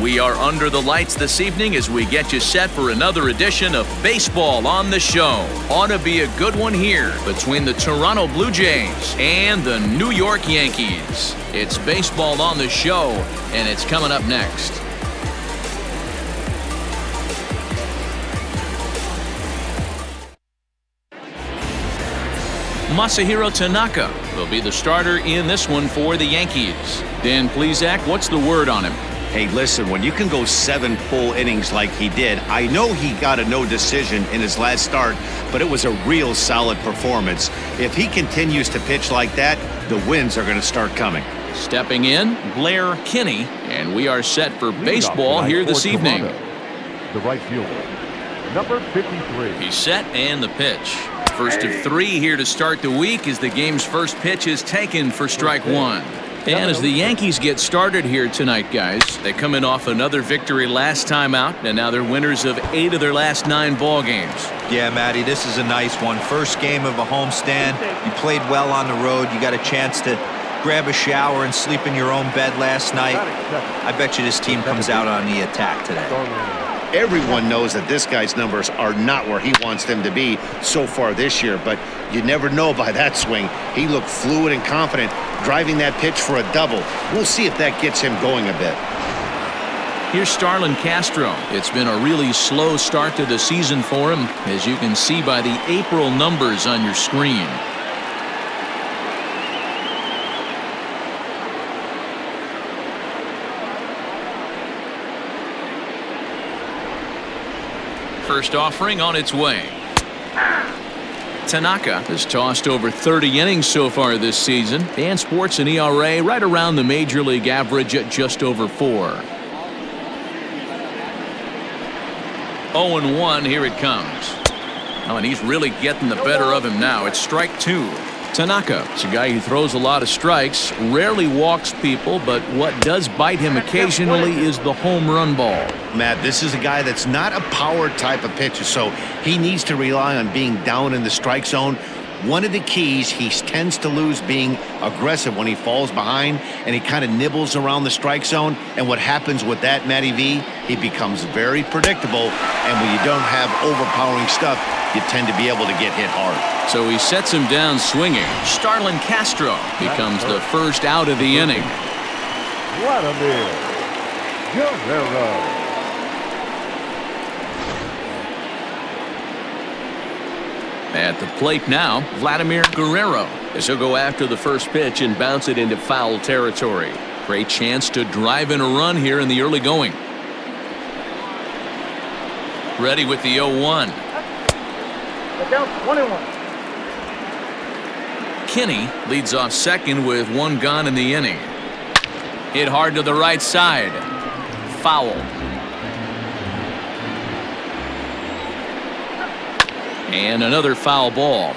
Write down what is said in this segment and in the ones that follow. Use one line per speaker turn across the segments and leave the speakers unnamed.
We are under the lights this evening as we get you set for another edition of Baseball on the Show. Ought to be a good one here between the Toronto Blue Jays and the New York Yankees. It's Baseball on the Show, and it's coming up next. Masahiro Tanaka will be the starter in this one for the Yankees. Dan Plesac, what's the word on him?
Hey, listen, when you can go 7 full innings like he did, I know he got a no decision in his last start, but it was a real solid performance. If he continues to pitch like that, the wins are going to start coming.
Stepping in, Blair Kinney, and we are set for baseball here this evening.
The right fielder, number 53.
He's set and the pitch. First of 3 here to start the week as the game's first pitch is taken for strike one. And as the Yankees get started here tonight, guys, they come in off another victory last time out, and now they're winners of 8 of their last 9 ball games.
Yeah, Matty, this is a nice one. First game of a homestand. You played well on the road. You got a chance to grab a shower and sleep in your own bed last night. I bet you this team comes out on the attack today.
Everyone knows that this guy's numbers are not where he wants them to be so far this year, but you never know by that swing. He looked fluid and confident, driving that pitch for a double. We'll see if that gets him going a bit.
Here's Starlin Castro. It's been a really slow start to the season for him, as you can see by the April numbers on your screen. First offering on its way. Tanaka has tossed over 30 innings so far this season and sports an ERA right around the major league average at just over 4. 0-1, here it comes. Oh, and he's really getting the better of him now. It's strike 2. Tanaka is a guy who throws a lot of strikes, rarely walks people, but what does bite him occasionally is the home run ball.
Matt, this is a guy that's not a power type of pitcher, so he needs to rely on being down in the strike zone. One of the keys, he tends to lose being aggressive when he falls behind, and he kind of nibbles around the strike zone. And what happens with that, Matty V, he becomes very predictable, and when you don't have overpowering stuff, you tend to be able to get hit hard.
So he sets him down swinging. Starlin Castro becomes the first out of the inning.
Vladimir Guerrero.
At the plate now, Vladimir Guerrero, as he'll go after the first pitch and bounce it into foul territory. Great chance to drive in a run here in the early going. Ready with the 0-1.
Down 21.
Kinney leads off second with 1 gone in the inning. Hit hard to the right side. Foul. And another foul ball.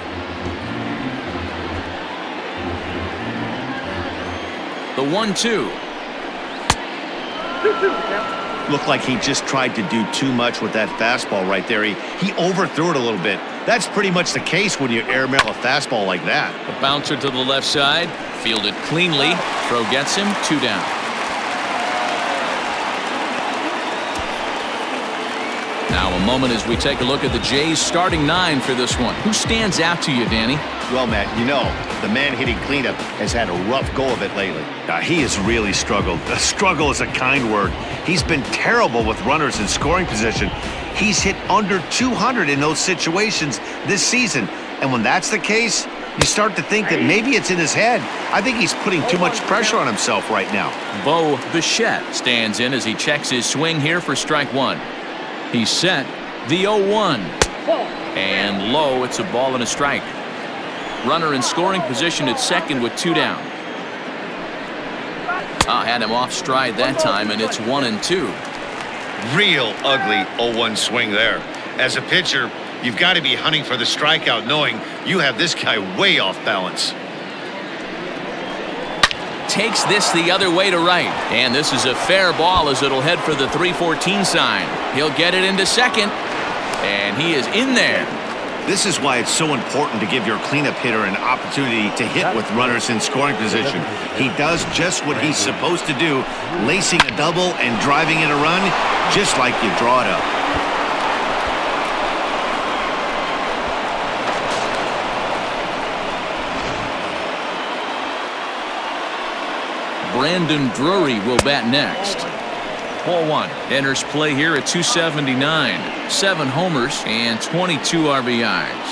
The 1-2.
Looked like he just tried to do too much with that fastball right there. He overthrew it a little bit. That's pretty much the case when you airmail a fastball like that.
A bouncer to the left side. Fielded cleanly. Throw gets him. 2 down. Now a moment as we take a look at the Jays starting 9 for this one. Who stands out to you, Danny?
Well, Matt, you know, the man hitting cleanup has had a rough go of it lately. He has really struggled. Struggle is a kind word. He's been terrible with runners in scoring position. He's hit under 200 in those situations this season. And when that's the case, you start to think that maybe it's in his head. I think he's putting too much pressure on himself right now.
Bo Bichette stands in as he checks his swing here for strike 1. He's set. The 0-1. And low, it's a ball and a strike. Runner in scoring position at second with 2 down. Had him off stride that time, and it's 1-2.
Real ugly 0-1 swing there. As a pitcher, you've got to be hunting for the strikeout, knowing you have this guy way off balance.
Takes this the other way to right. And this is a fair ball as it'll head for the 314 sign. He'll get it into second. And he is in there.
This is why it's so important to give your cleanup hitter an opportunity to hit with runners in scoring position. He does just what he's supposed to do, lacing a double and driving in a run, just like you draw it up.
Brandon Drury will bat next. Ball one. Enters play here at 279. 7 homers and 22 RBIs.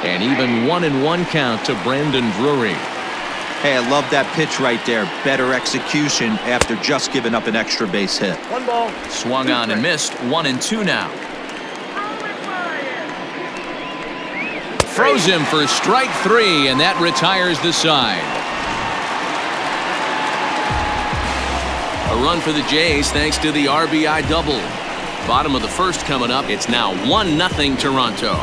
And even 1-1 count to Brandon Drury.
Hey, I love that pitch right there. Better execution after just giving up an extra base hit.
1 ball.
Swung on and missed. 1-2 now. Throws him for strike 3, and that retires the side. A run for the Jays thanks to the RBI double. Bottom of the first coming up. It's now 1-0 Toronto.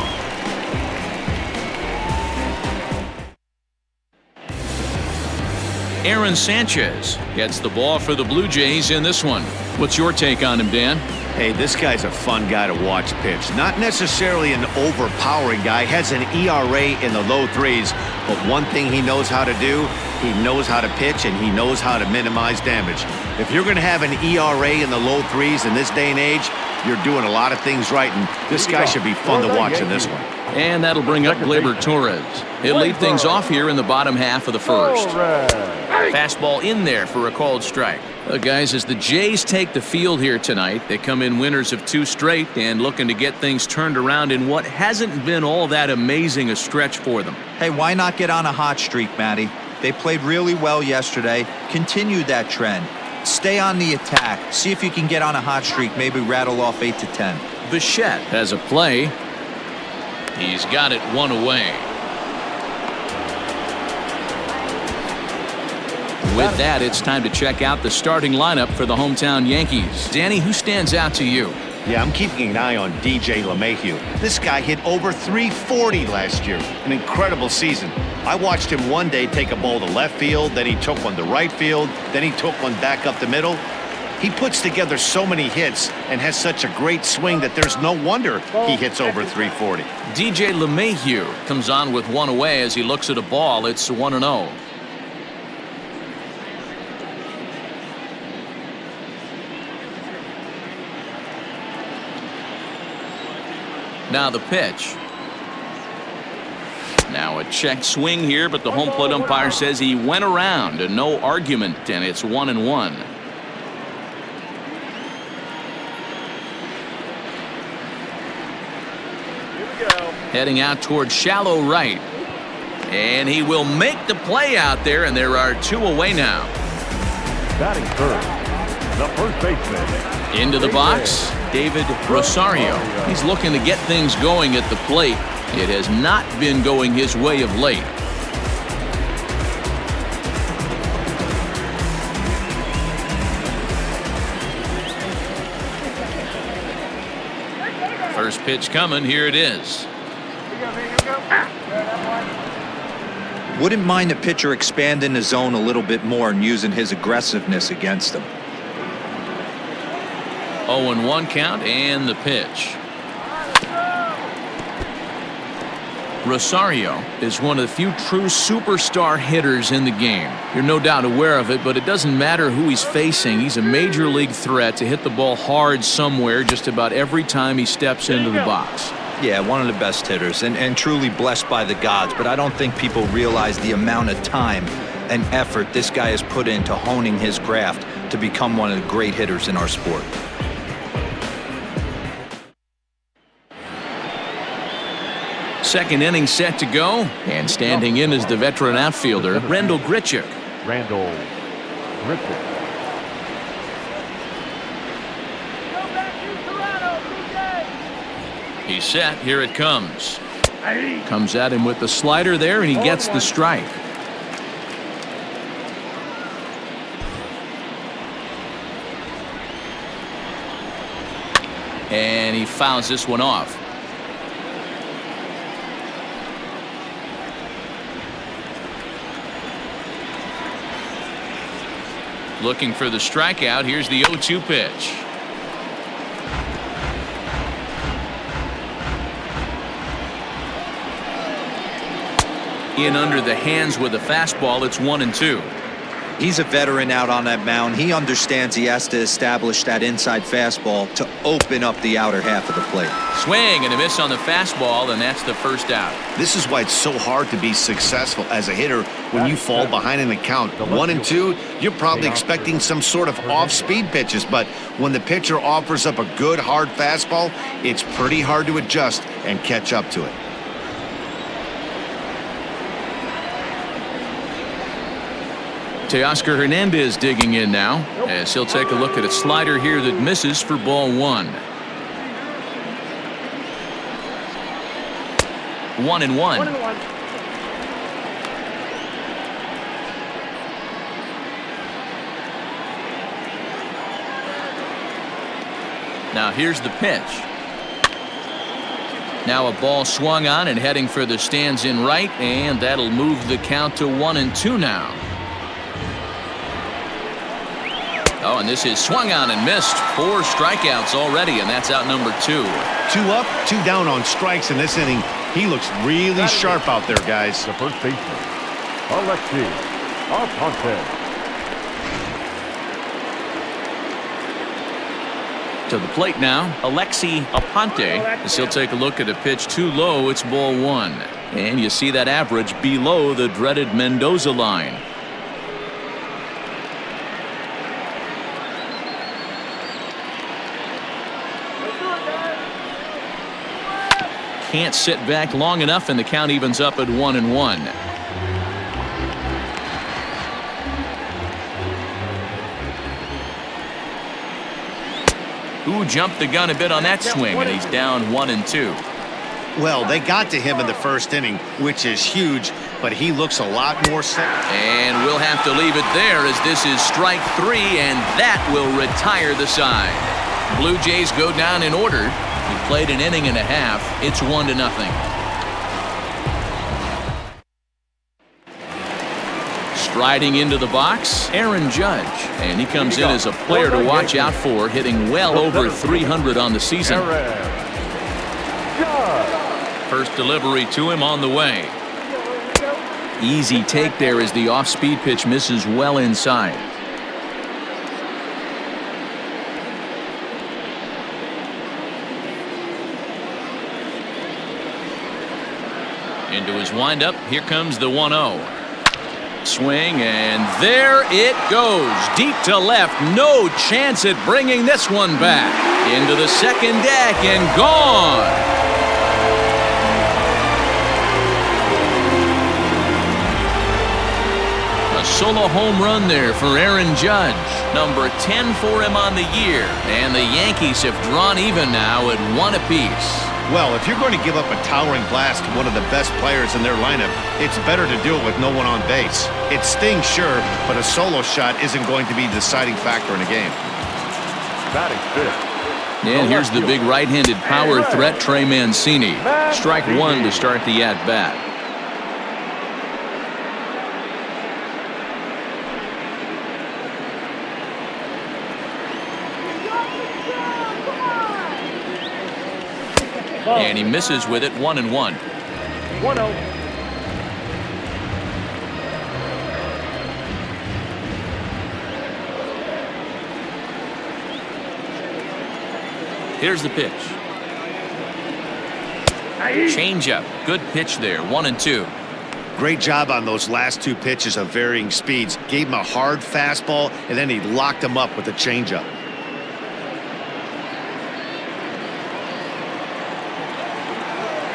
Aaron Sanchez gets the ball for the Blue Jays in this one. What's your take on him, Dan?
Hey, this guy's a fun guy to watch pitch. Not necessarily an overpowering guy. Has an ERA in the low 3s. But one thing he knows how to do, he knows how to pitch and he knows how to minimize damage. If you're going to have an ERA in the low 3s in this day and age, you're doing a lot of things right. And this guy should be fun to watch in this one.
And that'll bring up Gleyber Torres. He'll lead things off here in the bottom half of the first. Fastball in there for a called strike. Guys, as the Jays take the field here tonight, they come in winners of 2 straight and looking to get things turned around in what hasn't been all that amazing a stretch for them.
Hey, why not get on a hot streak, Matty? They played really well yesterday. Continue that trend. Stay on the attack. See if you can get on a hot streak. Maybe rattle off 8 to 10.
Bichette has a play. He's got it 1 away. With that, it's time to check out the starting lineup for the hometown Yankees. Danny, who stands out to you?
Yeah, I'm keeping an eye on DJ LeMahieu. This guy hit over 340 last year. An incredible season. I watched him one day take a ball to left field, then he took one to right field, then he took one back up the middle. He puts together so many hits and has such a great swing that there's no wonder he hits over 340.
DJ LeMahieu comes on with 1 away as he looks at a ball. It's 1-0. Now the pitch. Now a check swing here, but the home plate umpire says he went around and no argument, and it's 1-1. Heading out towards shallow right. And he will make the play out there, and there are 2 away now.
Batting first, the first baseman.
Into the box, David Rosario. He's looking to get things going at the plate. It has not been going his way of late. First pitch coming. Here it is.
Wouldn't mind the pitcher expanding the zone a little bit more and using his aggressiveness against them.
0-1 count and the pitch. Rosario is one of the few true superstar hitters in the game. You're no doubt aware of it, but it doesn't matter who he's facing. He's a major league threat to hit the ball hard somewhere just about every time he steps into the box.
Yeah, one of the best hitters and truly blessed by the gods, but I don't think people realize the amount of time and effort this guy has put into honing his craft to become one of the great hitters in our sport.
Second inning set to go, and standing in is the veteran outfielder, Randall Grichuk.
Randall Grichuk.
He's set. Here it comes. Comes at him with the slider there, and he gets the strike. And he fouls this one off. Looking for the strikeout. Here's the 0-2 pitch. In under the hands with a fastball. It's 1-2.
He's a veteran out on that mound. He understands he has to establish that inside fastball to open up the outer half of the plate.
Swing and a miss on the fastball, and that's the first out.
This is why it's so hard to be successful as a hitter when you fall behind in the count. 1-2, you're probably expecting some sort of off-speed pitches, but when the pitcher offers up a good hard fastball, it's pretty hard to adjust and catch up to it.
Teoscar Hernandez digging in now as he'll take a look at a slider here that misses for ball 1. 1-1. Now here's the pitch. Now a ball swung on and heading for the stands in right, and that'll move the count to 1-2 now. Oh, and this is swung on and missed. 4 strikeouts already, and that's out number 2.
2 up, 2 down on strikes in this inning. He looks really sharp out there, guys.
The first baseman, Alexi Aponte.
To the plate now, Alexi Aponte, as he'll take a look at a pitch too low. It's ball 1. And you see that average below the dreaded Mendoza line. Can't sit back long enough, and the count evens up at 1-1. Who jumped the gun a bit on that swing, and he's down 1-2.
Well, they got to him in the first inning, which is huge, but he looks a lot more set.
And we'll have to leave it there, as this is strike 3, and that will retire the side. Blue Jays go down in order. He played an inning and a half. It's 1-0. Striding into the box, Aaron Judge, and he comes in as a player to watch out for, hitting well over 300 on the season. First delivery to him on the way. Easy take there as the off-speed pitch misses well inside. Into his windup, here comes the 1-0. Swing, and there it goes. Deep to left, no chance at bringing this one back. Into the second deck and gone. A solo home run there for Aaron Judge. Number 10 for him on the year. And the Yankees have drawn even now at 1 apiece.
Well, if you're going to give up a towering blast to one of the best players in their lineup, it's better to do it with no one on base. It stings, sure, but a solo shot isn't going to be the deciding factor in a game.
Batting fifth.
And here's the big right-handed power threat, Trey Mancini. Strike 1 to start the at-bat. And he misses with it. 1-1.
1-0.
Here's the pitch. Changeup. Good pitch there. 1-2.
Great job on those last 2 pitches of varying speeds. Gave him a hard fastball, and then he locked him up with a changeup.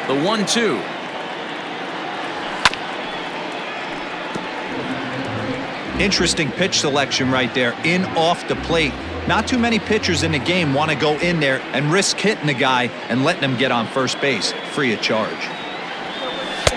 The 1-2.
Interesting pitch selection right there. In off the plate. Not too many pitchers in the game want to go in there and risk hitting the guy and letting him get on first base free of charge.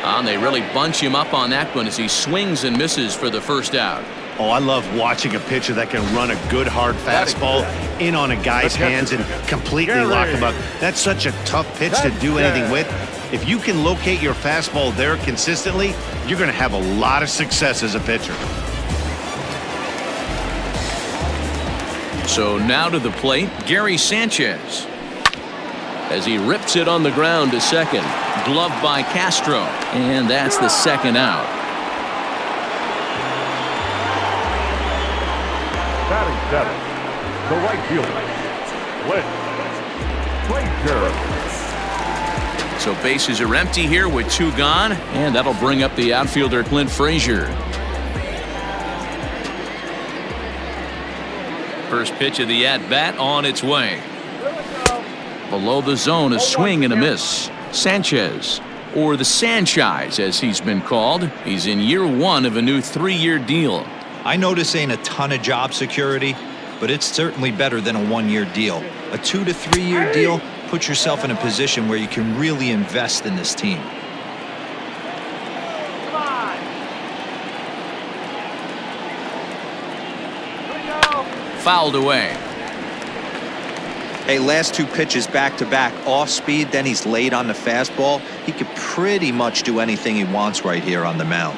And they really bunch him up on that one as he swings and misses for the first out.
Oh, I love watching a pitcher that can run a good hard fastball in on a guy's hands and completely lock him up. That's such a tough pitch to do anything with. If you can locate your fastball there consistently, you're going to have a lot of success as a pitcher.
So now to the plate, Gary Sanchez, as he rips it on the ground to second. Gloved by Castro, and that's the second out.
Batting seventh, the right fielder, Frazier.
So bases are empty here with 2 gone, and that'll bring up the outfielder Clint Frazier. First pitch of the at-bat on its way. Below the zone, a swing and a miss. Sanchez, or the Sanchez as he's been called. He's in year 1 of a new 3-year deal.
I know this ain't a ton of job security, but it's certainly better than a 1-year deal. A 2 to 3 year deal puts yourself in a position where you can really invest in this team.
Fouled away.
Hey, last 2 pitches back-to-back off speed, then he's late on the fastball. He could pretty much do anything he wants right here on the mound.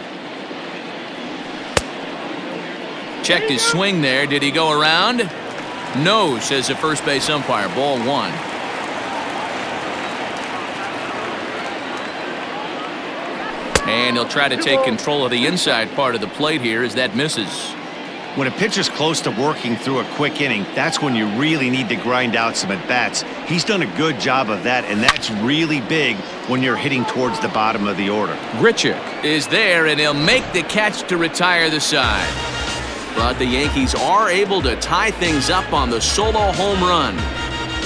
Checked his swing there. Did he go around? No, says the first base umpire. Ball 1. And he'll try to take control of the inside part of the plate here as that misses.
When a pitcher's close to working through a quick inning, that's when you really need to grind out some at-bats. He's done a good job of that, and that's really big when you're hitting towards the bottom of the order.
Grichuk is there, and he'll make the catch to retire the side. But the Yankees are able to tie things up on the solo home run.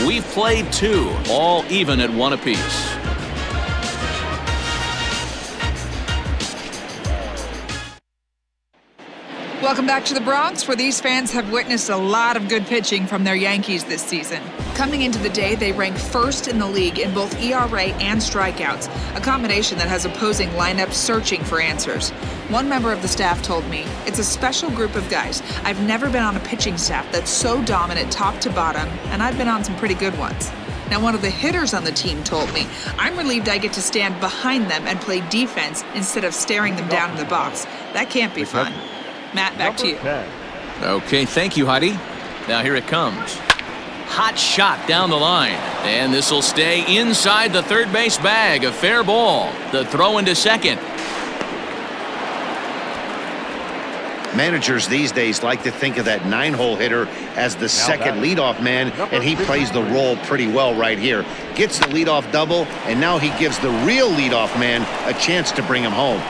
We've played 2, all even at 1 apiece.
Welcome back to the Bronx, where these fans have witnessed a lot of good pitching from their Yankees this season. Coming into the day, they rank first in the league in both ERA and strikeouts, a combination that has opposing lineups searching for answers. One member of the staff told me, "It's a special group of guys. I've never been on a pitching staff that's so dominant top to bottom, and I've been on some pretty good ones." Now, one of the hitters on the team told me, "I'm relieved I get to stand behind them and play defense instead of staring them down in the box. That can't be fun." Matt, back to you.
Okay, thank you, Heidi. Now here it comes. Hot shot down the line. And this will stay inside the third base bag. A fair ball. The throw into second.
Managers these days like to think of that 9-hole hitter as the second leadoff man, and he plays the role pretty well right here. Gets the leadoff double, and now he gives the real leadoff man a chance to bring him home.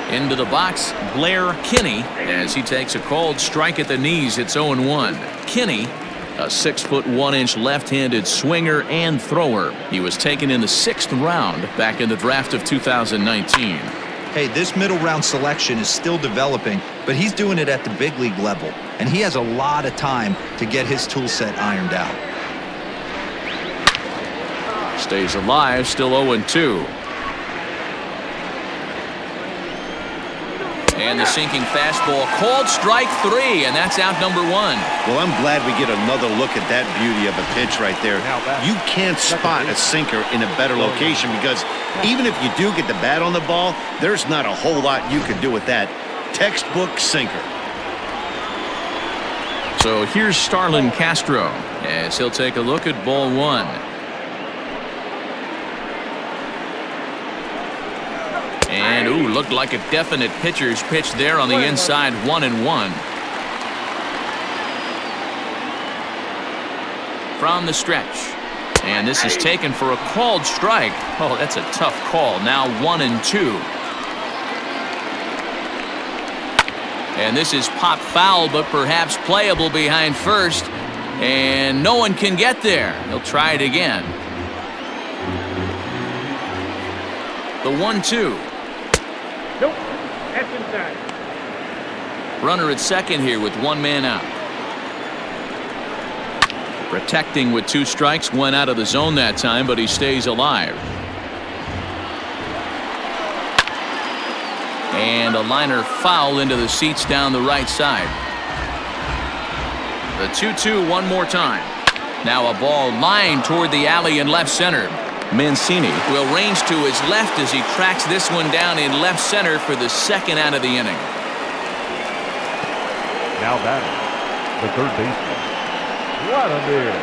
Into the box, Blair Kinney, as he takes a called strike at the knees. It's 0-1. Kinney, a 6'1" left-handed swinger and thrower. He was taken in the 6th round back in the draft of 2019.
Hey, this middle round selection is still developing, but he's doing it at the big league level, and he has a lot of time to get his tool set ironed out.
Stays alive, still 0-2. And the sinking fastball, called strike 3, and that's out number 1.
Well, I'm glad we get another look at that beauty of a pitch right there. You can't spot a sinker in a better location, because even if you do get the bat on the ball, there's not a whole lot you can do with that. Textbook sinker.
So here's Starlin Castro as he'll take a look at ball 1. And, ooh, looked like a definite pitcher's pitch there on the inside, 1-1. From the stretch. And this is taken for a called strike. Oh, that's a tough call. Now 1-2. And this is pop foul, but perhaps playable behind first. And no one can get there. He'll try it again. The 1-2.
Nope, that's inside.
Runner at second here with 1 man out. Protecting with 2 strikes, went out of the zone that time, but he stays alive. And a liner foul into the seats down the right side. The 2-2 one more time. Now a ball lined toward the alley in left center. Mancini will range to his left as he tracks this one down in left center for the 2nd out of the inning.
Now batting, the third baseman, Vladimir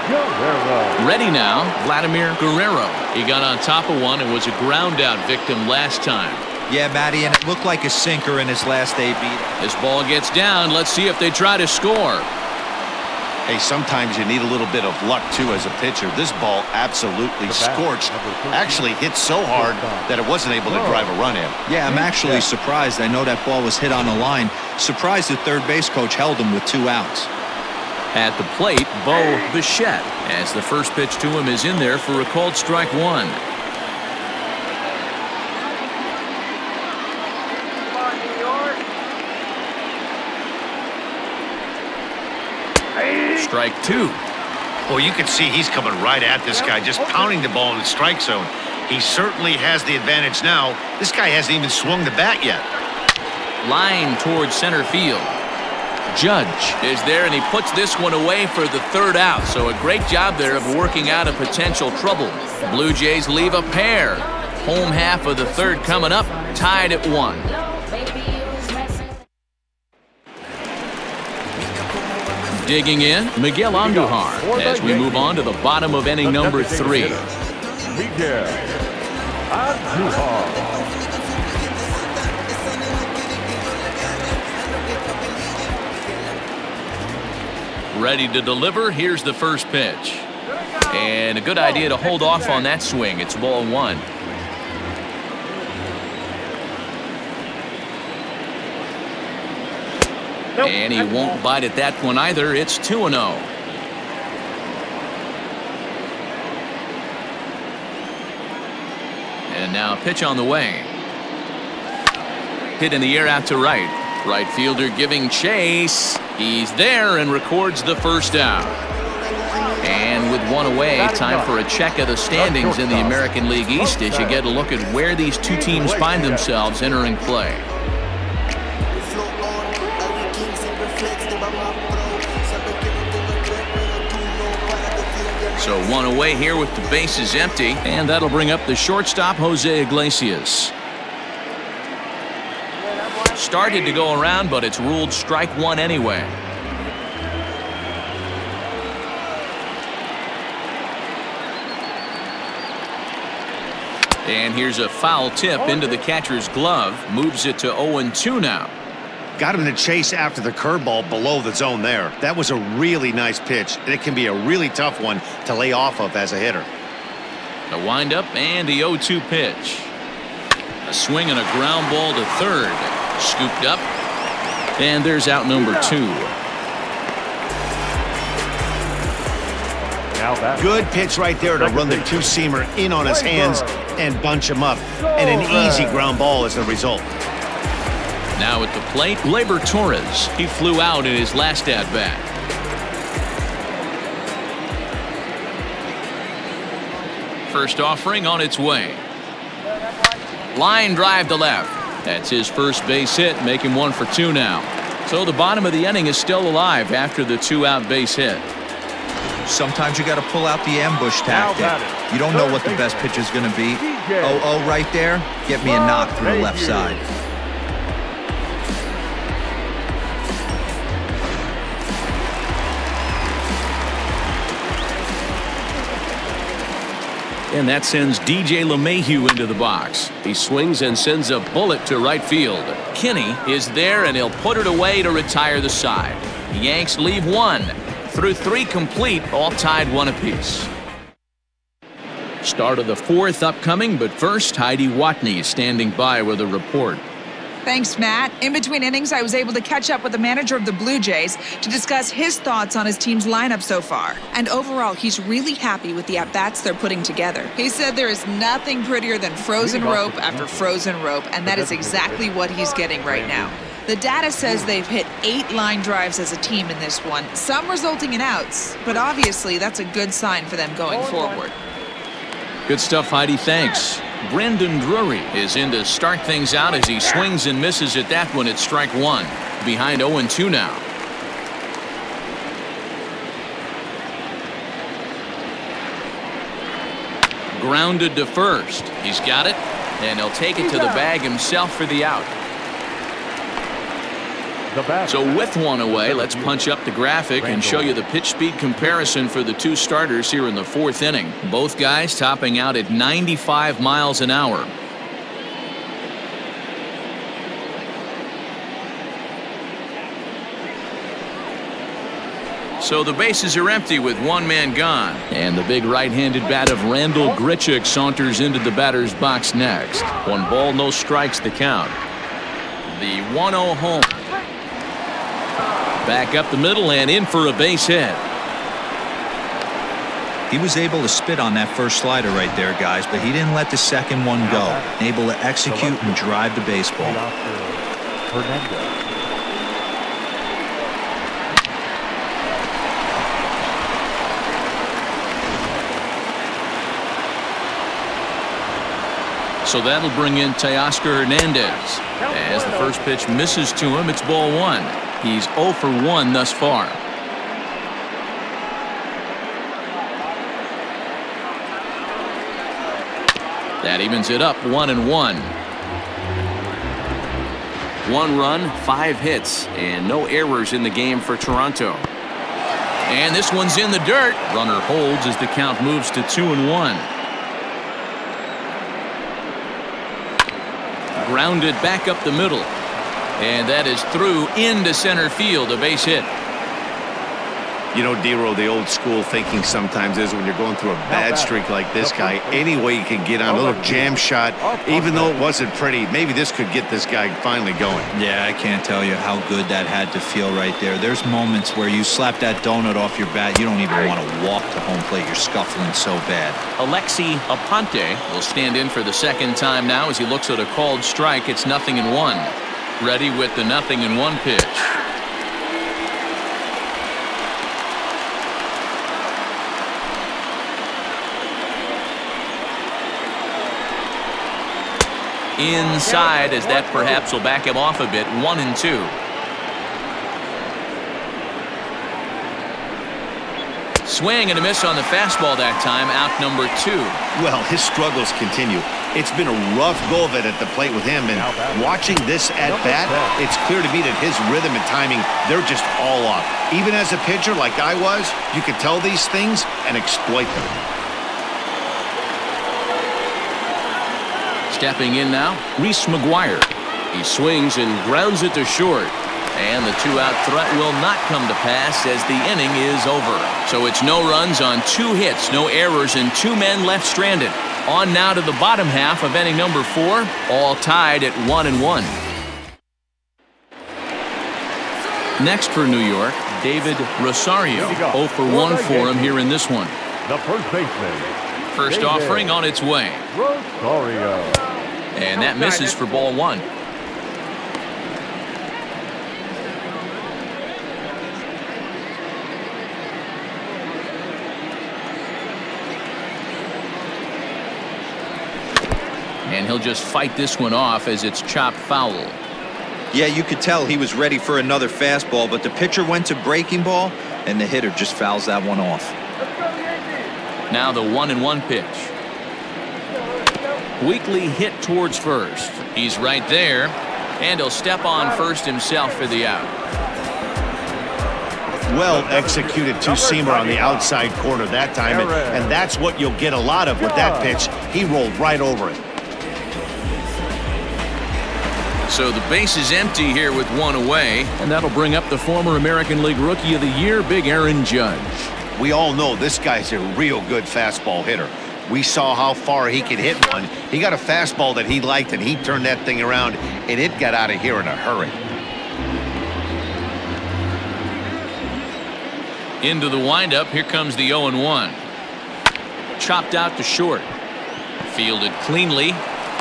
Guerrero.
Ready now, Vladimir Guerrero. He got on top of one and was a ground out victim last time.
Yeah, Matty, and it looked like a sinker in his last AB.
This ball gets down. Let's see if they try to score.
Hey, sometimes you need a little bit of luck, too, as a pitcher. This ball absolutely scorched. Actually hit so hard that it wasn't able to drive a run in.
Yeah, I'm actually surprised. I know that ball was hit on the line. Surprised the third base coach held him with 2 outs.
At the plate, Bo Bichette, as the first pitch to him is in there for a called strike one. Strike 2.
Well, you can see he's coming right at this guy, just pounding the ball in the strike zone. He certainly has the advantage now. This guy hasn't even swung the bat yet.
Line towards center field. Judge is there, and he puts this one away for the 3rd out. So a great job there of working out a potential trouble. Blue Jays leave a pair. Home half of the 3rd coming up, tied at 1. Digging in, Miguel Andujar as we move on to the bottom of inning number 3.
Miguel Andujar.
Ready to deliver. Here's the first pitch. And a good idea to hold off on that swing. It's ball 1. And he won't bite at that one either. It's 2-0. And now a pitch on the way. Hit in the air out to right. Right fielder giving chase. He's there and records the 1st out. And with 1 away, time for a check of the standings in the American League East as you get a look at where these 2 teams find themselves entering play. So 1 away here with the bases empty, and that'll bring up the shortstop, Jose Iglesias. Started to go around, but it's ruled strike 1 anyway. And here's a foul tip into the catcher's glove. Moves it to 0-2 now.
Got him to chase after the curveball below the zone there. That was a really nice pitch, and it can be a really tough one to lay off of as a hitter.
The windup and the 0-2 pitch. A swing and a ground ball to 3rd. Scooped up. And there's out number 2.
Good pitch right there to run the 2-seamer in on his hands and bunch him up. And an easy ground ball as a result.
Now at the plate, Gleyber Torres. He flew out in his last at-bat. First offering on its way. Line drive to left. That's his first base hit, making 1 for 2 now. So the bottom of the inning is still alive after the 2-out base hit.
Sometimes you got to pull out the ambush tactic. You don't know what the best pitch is going to be. 0-0 right there. Get me a knock through the left side.
And that sends DJ LeMahieu into the box. He swings and sends a bullet to right field. Kinney is there, and he'll put it away to retire the side. The Yanks leave 1. Through 3 complete, all tied 1 apiece. Start of the 4th upcoming, but first, Heidi Watney standing by with a report.
Thanks, Matt. In between innings, I was able to catch up with the manager of the Blue Jays to discuss his thoughts on his team's lineup so far. And overall, he's really happy with the at-bats they're putting together. He said there is nothing prettier than frozen rope after frozen rope, and that is exactly what he's getting right now. The data says they've hit 8 line drives as a team in this one, some resulting in outs, but obviously that's a good sign for them going forward.
Good stuff, Heidi. Thanks. Brendan Drury is in to start things out as he swings and misses at that one at strike 1. Behind 0-2 now. Grounded to first. He's got it, and he'll take it to the bag himself for the out. So with one away, let's punch up the graphic and show you the pitch speed comparison for the two starters here in the fourth inning. Both guys topping out at 95 miles an hour. So the bases are empty with one man gone. And the big right-handed bat of Randall Grichuk saunters into the batter's box next. 1 ball, no strikes the count. The 1-0 home. Back up the middle and in for a base hit.
He was able to spit on that first slider right there, guys, but he didn't let the second one go. Able to execute and drive the baseball.
So that'll bring in Teoscar Hernandez. As the first pitch misses to him, it's ball 1. He's 0 for 1 thus far. That evens it up 1-1. 1 run, 5 hits, and no errors in the game for Toronto. And this one's in the dirt. Runner holds as the count moves to 2-1. Grounded back up the middle. And that is through into center field, a base hit.
You know, Dero, the old school thinking sometimes is when you're going through a bad streak like this guy, any way you can get on a little jam shot, even though it wasn't pretty, maybe this could get this guy finally going.
Yeah, I can't tell you how good that had to feel right there. There's moments where you slap that donut off your bat, you don't even want to walk to home plate. You're scuffling so bad.
Alexi Aponte will stand in for the second time now as he looks at a called strike. It's 0-1. Ready with the 0-1 pitch. Inside, as that perhaps will back him off a bit. 1-2. Swing and a miss on the fastball that time. Out number 2.
Well, his struggles continue. It's been a rough go of it at the plate with him, and watching this at bat, it's clear to me that his rhythm and timing, they're just all off. Even as a pitcher like I was, you could tell these things and exploit them.
Stepping in now, Reese McGuire. He swings and grounds it to short. And the 2-out threat will not come to pass as the inning is over. So it's no runs on 2 hits, no errors, and 2 men left stranded. On now to the bottom half of inning number 4, all tied at 1-1. Next for New York, David Rosario. 0 for 1 for him here in this one.
The first baseman.
First offering on its way.
Rosario.
And that misses for ball 1. And he'll just fight this one off as it's chopped foul.
Yeah, you could tell he was ready for another fastball, but the pitcher went to breaking ball, and the hitter just fouls that one off.
Now the 1-1 pitch. Weekly hit towards first. He's right there, and he'll step on first himself for the out.
Well executed two-seamer on the outside corner that time, and that's what you'll get a lot of with that pitch. He rolled right over it.
So the base is empty here with 1 away, and that'll bring up the former American League Rookie of the Year, Big Aaron Judge.
We all know this guy's a real good fastball hitter. We saw how far he could hit one. He got a fastball that he liked, and he turned that thing around, and it got out of here in a hurry.
Into the windup, here comes the 0-1. Chopped out to short. Fielded cleanly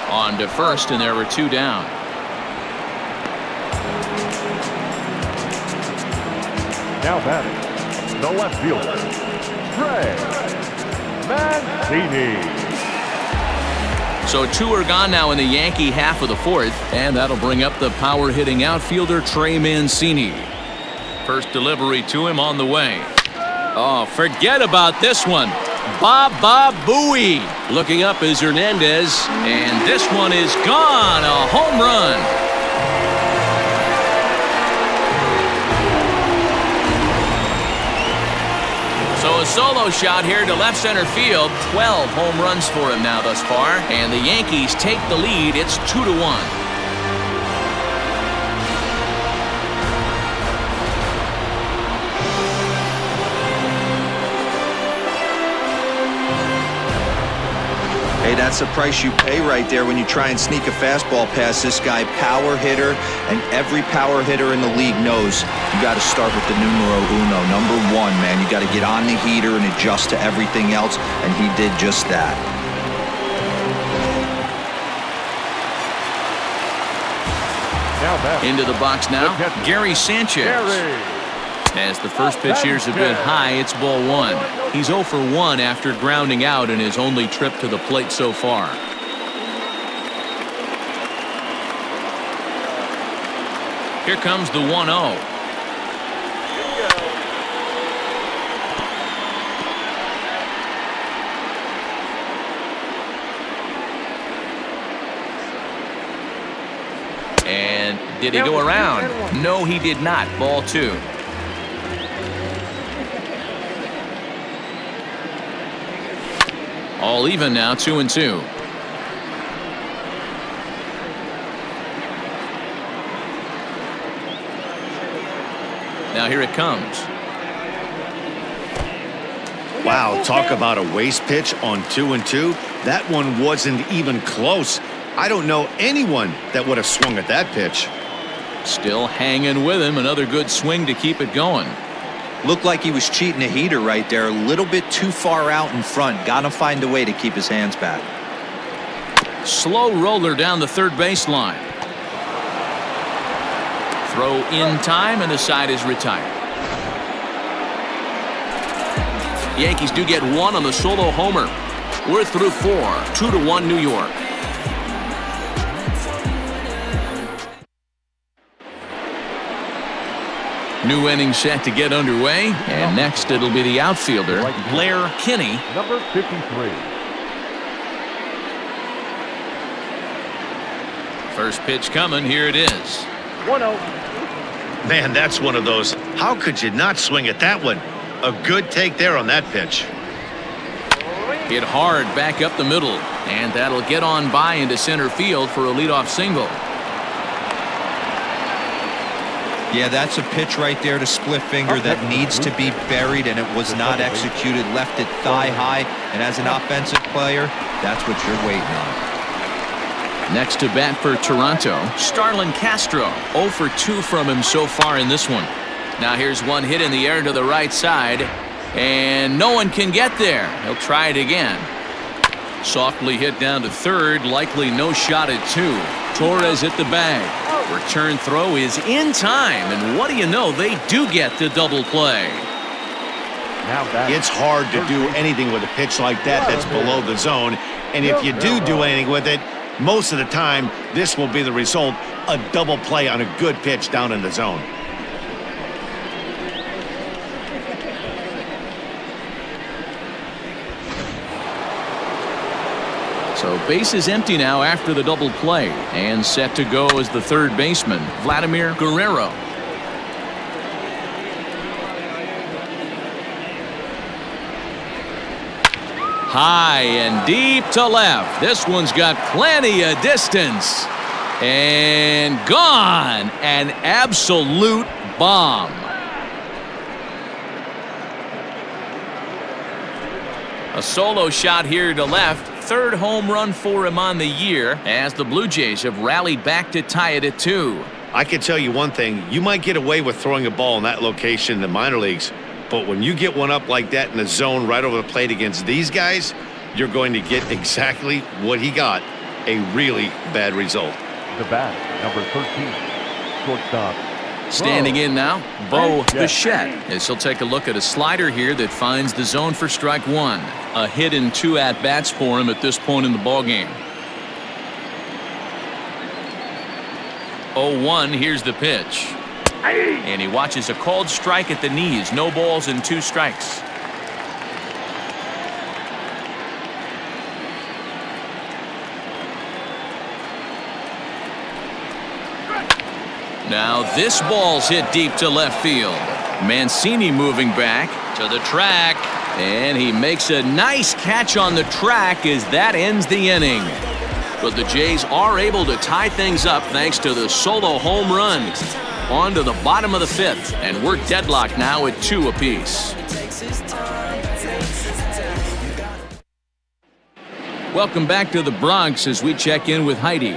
on to first, and there were 2 down.
Now batting, the left fielder, Trey Mancini.
So 2 are gone now in the Yankee half of the 4th, and that'll bring up the power-hitting outfielder Trey Mancini. First delivery to him on the way. Oh, forget about this one. Baba Booey. Looking up is Hernandez, and this one is gone. A home run. solo shot here to left center field. 12 home runs for him now thus far. And the Yankees take the lead. It's 2-1.
Hey, that's the price you pay right there when you try and sneak a fastball past this guy. Power hitter, and every power hitter in the league knows you got to start with the numero uno, number one, man. You got to get on the heater and adjust to everything else, and he did just that.
Into the box now, Gary Sanchez. As the first pitch here's a bit high, it's ball one. He's 0 for 1 after grounding out in his only trip to the plate so far. Here comes the 1-0. And did he go around? No, he did not. Ball 2. All even now, 2-2. Now here it comes.
Wow, talk about a waste pitch on 2-2. That one wasn't even close. I don't know anyone that would have swung at that pitch.
Still hanging with him. Another good swing to keep it going.
Looked like he was cheating a heater right there. A little bit too far out in front. Got to find a way to keep his hands back.
Slow roller down the third baseline. Throw in time, and the side is retired. The Yankees do get one on the solo homer. We're through 4. 2-1 New York. New inning set to get underway, and next it'll be the outfielder, Blair Kinney.
Number 53.
First pitch coming, here it is.
1-0.
Man, that's one of those. How could you not swing at that one? A good take there on that pitch.
Hit hard back up the middle, and that'll get on by into center field for a leadoff single.
Yeah, that's a pitch right there to split finger that needs to be buried, and it was not executed. Left it thigh high, and as an offensive player, that's what you're waiting on.
Next to bat for Toronto, Starlin Castro. 0 for 2 from him so far in this one. Now here's one hit in the air to the right side, and no one can get there. He'll try it again. Softly hit down to third, likely no shot at 2. Torres at the bag. Return throw is in time, and what do you know, they do get the double play.
It's hard to do anything with a pitch like that that's below the zone, and if you do anything with it, most of the time this will be the result, a double play on a good pitch down in the zone.
So base is empty now after the double play, and set to go as the third baseman, Vladimir Guerrero. High and deep to left. This one's got plenty of distance. And gone. An absolute bomb. A solo shot here to left. Third home run for him on the year, as the Blue Jays have rallied back to tie it at 2.
I can tell you one thing, you might get away with throwing a ball in that location in the minor leagues, but when you get one up like that in the zone right over the plate against these guys, you're going to get exactly what he got, a really bad result.
The bat, number 13, shortstop.
Standing in now, Bo Bichette, as he'll take a look at a slider here that finds the zone for strike 1. A hit and 2 at-bats for him at this point in the ballgame. 0-1, here's the pitch. And he watches a called strike at the knees. No balls and 2 strikes. Now this ball's hit deep to left field. Mancini moving back to the track. And he makes a nice catch on the track as that ends the inning. But the Jays are able to tie things up thanks to the solo home run. On to the bottom of the 5th, and we're deadlocked now at 2 apiece. Welcome back to the Bronx as we check in with Heidi.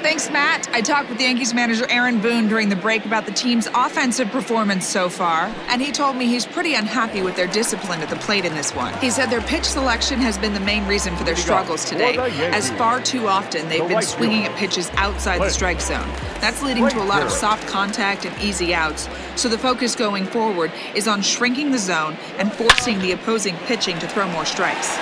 Thanks, Matt. I talked with Yankees manager Aaron Boone during the break about the team's offensive performance so far, and he told me he's pretty unhappy with their discipline at the plate in this one. He said their pitch selection has been the main reason for their struggles today, as far too often they've been swinging at pitches outside the strike zone. That's leading to a lot of soft contact and easy outs, so the focus going forward is on shrinking the zone and forcing the opposing pitching to throw more strikes.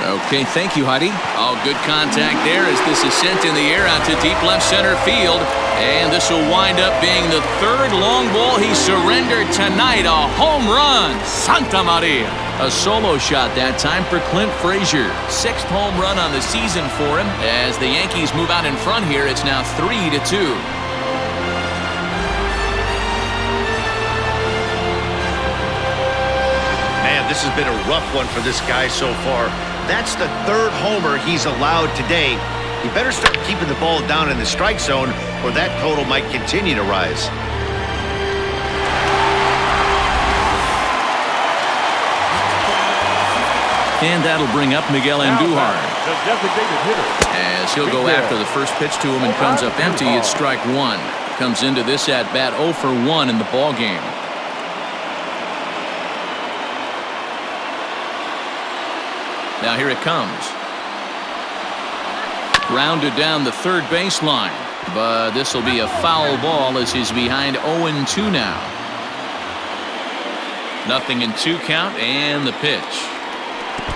Okay, thank you, Heidi. All good contact there as this is sent in the air out to deep left center field. And this will wind up being the 3rd long ball he surrendered tonight. A home run. Santa Maria. A solo shot that time for Clint Frazier. 6th home run on the season for him. As the Yankees move out in front here, it's now 3-2.
Man, this has been a rough one for this guy so far. That's the 3rd homer he's allowed today. He better start keeping the ball down in the strike zone, or that total might continue to rise.
And that'll bring up Miguel Andujar.
The designated hitter.
As he'll go after the first pitch to him and comes up empty, it's strike 1. Comes into this at-bat 0 for 1 in the ballgame. Now here it comes. Rounded down the 3rd baseline. But this will be a foul ball as he's behind 0-2 now. 0-2 count and the pitch.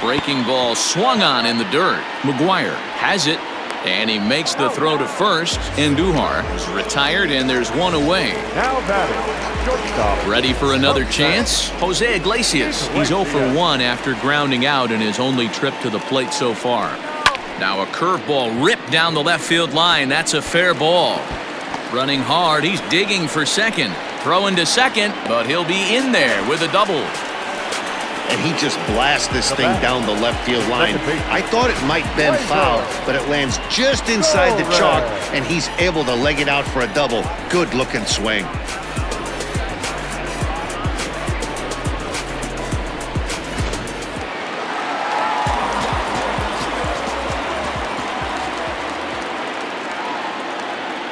Breaking ball swung on in the dirt. McGuire has it. And he makes the throw to first. Andujar is retired and there's one away.
Now batting, shortstop.
Ready for another chance? Jose Iglesias. He's 0 for 1 after grounding out in his only trip to the plate so far. Now a curveball ripped down the left field line. That's a fair ball. Running hard. He's digging for second. Throwing to second, but he'll be in there with a double.
And he just blasts this thing down the left field line. I thought it might bend foul, but it lands just inside the chalk, and he's able to leg it out for a double. Good-looking swing.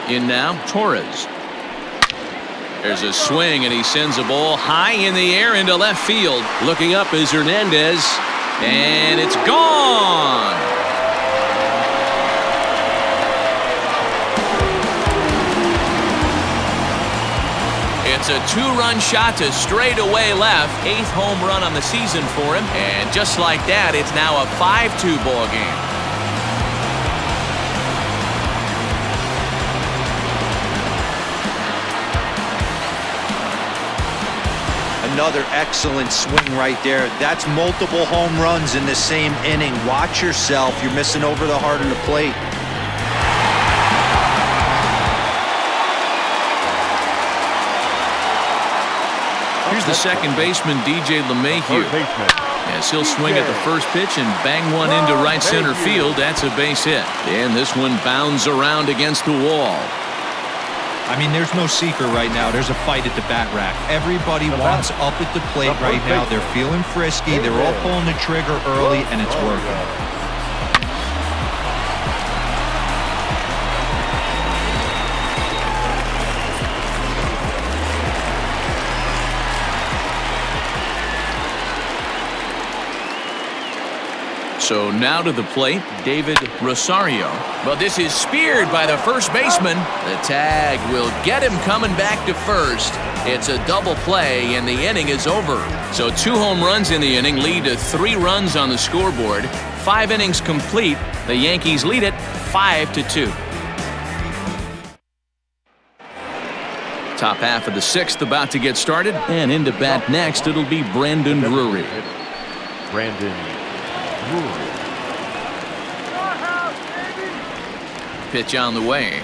In now, Torres. There's a swing, and he sends a ball high in the air into left field. Looking up is Hernandez, and it's gone. It's a 2-run shot to straightaway left. 8th home run on the season for him, and just like that, it's now a 5-2 ball game.
Another excellent swing right there. That's multiple home runs in the same inning. Watch yourself. You're missing over the heart of the plate.
Here's the second baseman, DJ LeMahieu. As he'll swing at the first pitch and bang one into right center field. That's a base hit. And this one bounds around against the wall.
I mean, there's no secret right now. There's a fight at the bat rack. Everybody wants up at the plate right now. They're feeling frisky. They're all pulling the trigger early, and it's working.
So now to the plate, David Rosario. But this is speared by the first baseman. The tag will get him coming back to first. It's a double play, and the inning is over. So 2 home runs in the inning lead to 3 runs on the scoreboard. 5 innings complete. The Yankees lead it 5-2. Top half of the 6th about to get started, and into bat next, it'll be Brandon Drury. Pitch on the way.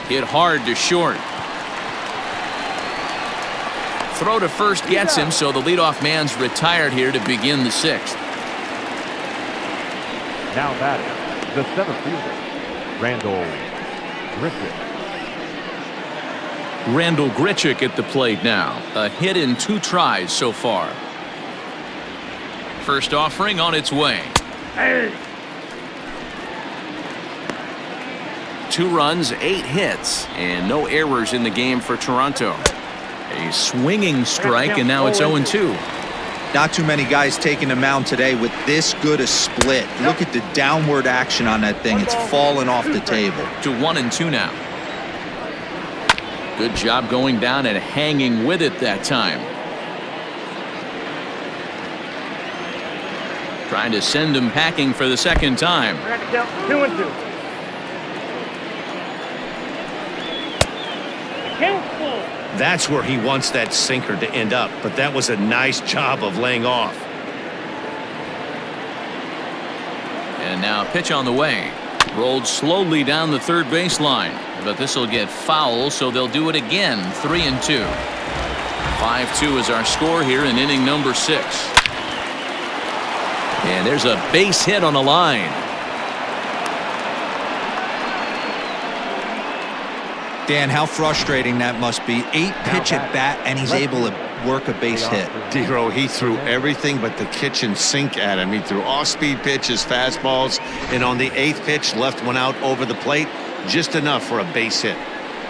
Hit hard to short. Throw to first gets him, so the leadoff man's retired here to begin the 6th.
Now batting, the 7th fielder, Randall Griffith.
Randall Grichuk at the plate now. A hit in 2 tries so far. First offering on its way.
Hey.
2 runs, 8 hits, and no errors in the game for Toronto. A swinging strike, and now it's 0-2.
Not too many guys taking the mound today with this good a split. Look at the downward action on that thing. It's falling off the table.
To 1-2 now. Good job going down and hanging with it that time. Trying to send him packing for the 2nd time.
I got to count 2-2. Count full.
That's where he wants that sinker to end up, but that was a nice job of laying off.
And now a pitch on the way. Rolled slowly down the 3rd baseline, but this will get foul, so they'll do it again. 3-2. 5-2 is our score here in inning number 6. And there's a base hit on the line.
Dan, how frustrating that must be. 8 pitch at bat, and he's able to work a base hit.
Dero, he threw everything but the kitchen sink at him. He threw off-speed pitches, fastballs, and on the 8th pitch, left one out over the plate, just enough for a base hit.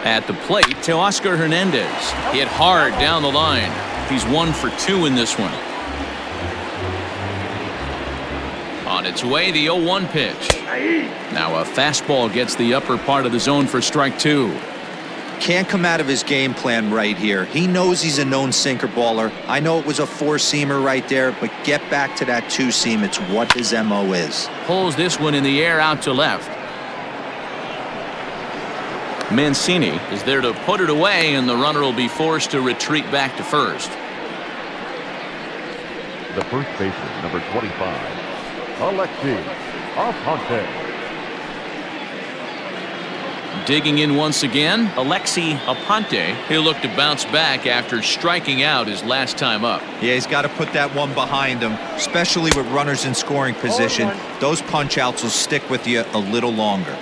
At the plate, Teoscar Hernandez hit hard down the line. He's 1 for 2 in this one. On its way, the 0-1 pitch. Now a fastball gets the upper part of the zone for strike 2.
Can't come out of his game plan right here. He knows he's a known sinker baller. I know it was a 4-seamer right there, but get back to that 2-seam. It's what his MO is.
Pulls this one in the air out to left. Mancini is there to put it away, and the runner will be forced to retreat back to first.
The first baseman, number 25, Alexi Aponte.
Digging in once again, Alexi Aponte. He'll look to bounce back after striking out his last time up.
Yeah, he's got to put that one behind him, especially with runners in scoring position. Those punch outs will stick with you a little longer.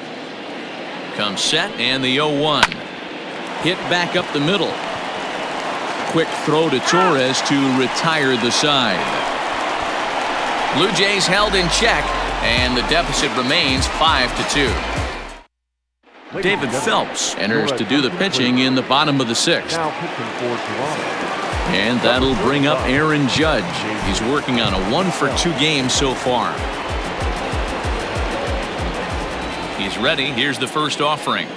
Comes set, and the 0-1. Hit back up the middle. Quick throw to Torres to retire the side. Blue Jays held in check, and the deficit remains 5-2. David Phelps enters to do the pitching in the bottom of the 6th.
Now pitching for Toronto.
And that'll bring up Aaron Judge. He's working on a 1 for 2 game so far. He's ready. Here's the first offering.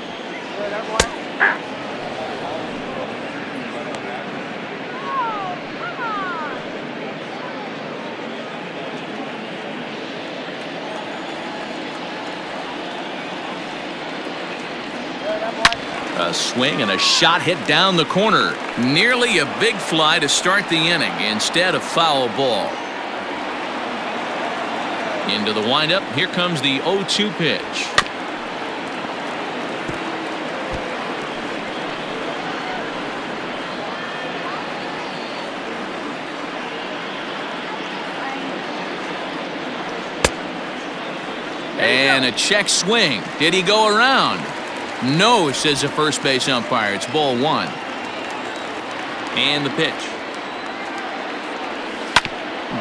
A swing and a shot hit down the corner. Nearly a big fly to start the inning. Instead, a foul ball. Into the windup. Here comes the 0-2 pitch. And a check swing. Did he go around? No, says the first base umpire. It's ball 1. And the pitch.